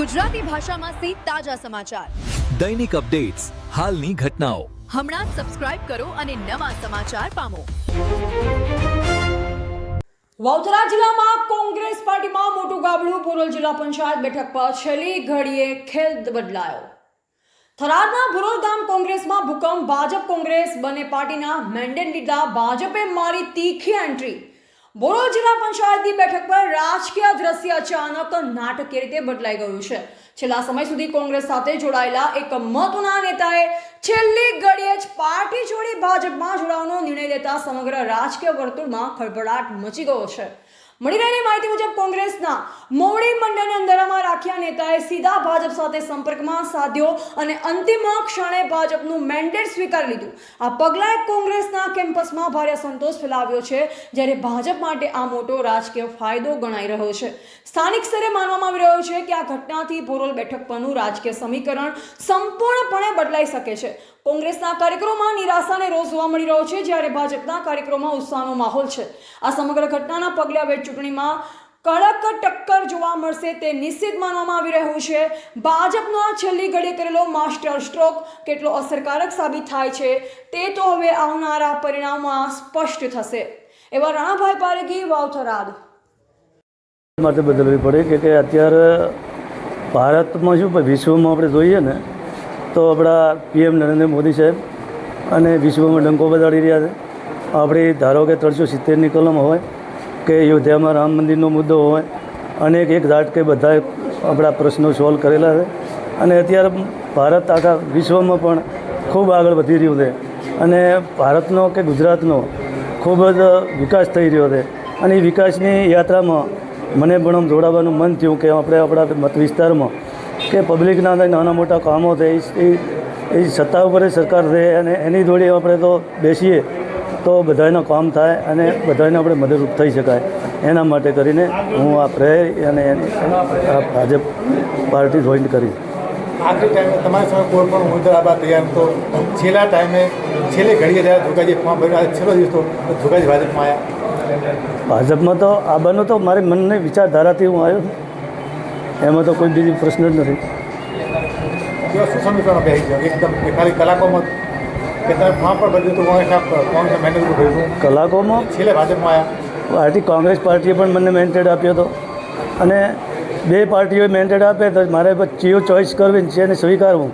ગુજરાતી ભાષામાં સે તાજા સમાચાર, દૈનિક અપડેટ્સ, હાલની ઘટનાઓ. હમણાં જ સબસ્ક્રાઇબ કરો અને નવા સમાચાર પામો. વાવથરા જિલ્લામાં કોંગ્રેસ પાર્ટીમાં મોટું ગાબડું. ભુરોલ જિલ્લા પંચાયત બેઠક પર છેલ્લી ઘડીએ ખેલ બદલાયો. થરાદના ભુરોલ ગામ કોંગ્રેસમાં ભૂકંપ. ભાજપ કોંગ્રેસ બંને પાર્ટીના મેન્ડેટ લીધા. ભાજપે મારી તીખી એન્ટ્રી. ભુરોલ જિલ્લા પંચાયતની બેઠક પર રાજકીય દ્રશ્ય અચાનક નાટકીય રીતે બદલાઈ ગયું છે. છેલ્લા સમય સુધી કોંગ્રેસ સાથે જોડાયેલા એક મહત્વના નેતાએ છેલ્લી ઘડીએ જ પાર્ટી છોડી ભાજપમાં જોડાવાનો નિર્ણય લેતા સમગ્ર રાજકીય વર્તુળમાં ખળભળાટ મચી ગયો છે. મળી રહેલી માહિતી મુજબ કોંગ્રેસના મોવડી મંડળને અંધારામાં રાખ્યા નેતાએ સીધા ભાજપ સાથે સંપર્કમાં સાધ્યો અને અંતિમ ક્ષણે ભાજપનું મેન્ડેટ સ્વીકારી લીધું. આ પગલાએ કોંગ્રેસના કેમ્પસમાં ભારે સંતોષ ફેલાવ્યો છે, જ્યારે ભાજપ માટે આ મોટો રાજકીય ફાયદો ગણાઈ રહ્યો છે. સ્થાનિક સ્તરે માનવામાં આવી રહ્યું છે કે આ ઘટનાથી ભુરોલ બેઠક પરનું રાજકીય સમીકરણ સંપૂર્ણપણે બદલાઈ શકે છે. કોંગ્રેસના કાર્યક્રમોમાં નિરાશા અને રોષ જોવા મળી રહ્યો છે, જ્યારે ભાજપના કાર્યક્રમોમાં ઉત્સાહનો માહોલ છે. આ સમગ્ર ઘટનાના પગલે હવે ચૂંટણીમાં કડક ટક્કર જોવા મળશે તે નિશ્ચિત માનવામાં આવી રહ્યું છે. ભાજપનો આ છેલ્લી ઘડીએ કરેલો માસ્ટર સ્ટ્રોક કેટલો અસરકારક સાબિત થાય છે તે તો હવે આવનારા પરિણામમાં સ્પષ્ટ થશે. એવા રાણાભાઈ પારેખી, વાવથરાદ. માટે બદલવી પડે કે અત્યારે ભારતમાં શું વિશ્વમાં આપણે જોઈએ ને તો આપણા પીએમ નરેન્દ્ર મોદી સાહેબ અને વિશ્વમાં ડંકો બજાડી રહ્યા છે. આપણે ધારો કે 370ની કલમ હોય કે અયોધ્યામાં રામ મંદિરનો મુદ્દો હોય, અનેક એક ઝાટકે બધા આપણા પ્રશ્નો સોલ્વ કરેલા છે. અને અત્યારે ભારત આખા વિશ્વમાં પણ ખૂબ આગળ વધી રહ્યું છે અને ભારતનો કે ગુજરાતનો ખૂબ જ વિકાસ થઈ રહ્યો છે. અને એ વિકાસની યાત્રામાં મને પણ જોડાવાનું મન થયું કે આપણે આપણા મત વિસ્તારમાં કે પબ્લિકના નાના મોટા કામો છે એ સત્તા ઉપર સરકાર છે અને એની જોડે આપણે તો બેસીએ તો બધાના કામ થાય અને બધાને આપણે મદદરૂપ થઈ શકાય. એના માટે કરીને હું આ પ્રયાસ અને ભાજપ પાર્ટી જોઈન કરી. આખરી ટાઈમે તમારી સામે કોઈ પણ ઉમેદવાર આપવા તૈયાર તો છેલ્લા ટાઈમે છેલ્લી ઘડીએ જ્યારે ધોકાજી ફોર્મ ભર્યું, છેલ્લો દિવસ તો ધોકાજી ભાજપમાં આવ્યા. ભાજપમાં તો આવવાનો તો મારી મનની વિચારધારાથી હું આવ્યો છું, એમાં તો કોઈ બીજી પ્રશ્ન જ નથી. કેવા શું સમીકરણો બેસી ગયો એકદમ ખાલી કલાકોમાં કે તમે ફોર્મ પણ ભર્યું હતું, કોંગ્રેસ મેન્ડેટ ભર્યું કલાકોમાં છેલ્લે ભાજપમાં આવ્યા. કોંગ્રેસ પાર્ટીએ પણ મને મેન્ડેટ આપ્યો હતો અને બે પાર્ટીઓએ મેન્ડેટ આપે તો મારે ચીઓ ચોઈસ કરવી છે અને સ્વીકારવું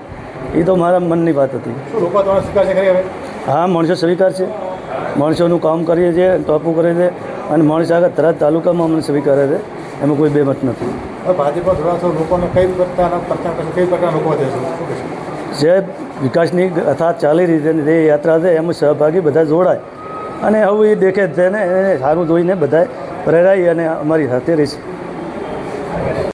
એ તો મારા મનની વાત હતી. શું લોકો તમારો સ્વીકાર છે ખરી હવે? હા, માણસો સ્વીકાર છે. માણસોનું કામ કરીએ છીએ, ટોપું કરે છે અને માણસ આગળ થરાદ તાલુકામાં અમને સ્વીકારે છે, એમાં કોઈ બેમત નથી. હવે ભાજપમાં થોડા લોકોને કઈ પ્રકારના કઈ પ્રકારના લોકો વધે છે? જે વિકાસની કથા ચાલી રહી છે ને જે યાત્રા છે એમાં સહભાગી બધા જોડાય અને હવે એ દેખે જ છે ને એને સારું જોઈને બધા પ્રેરાય અને અમારી સાથે રહેશે.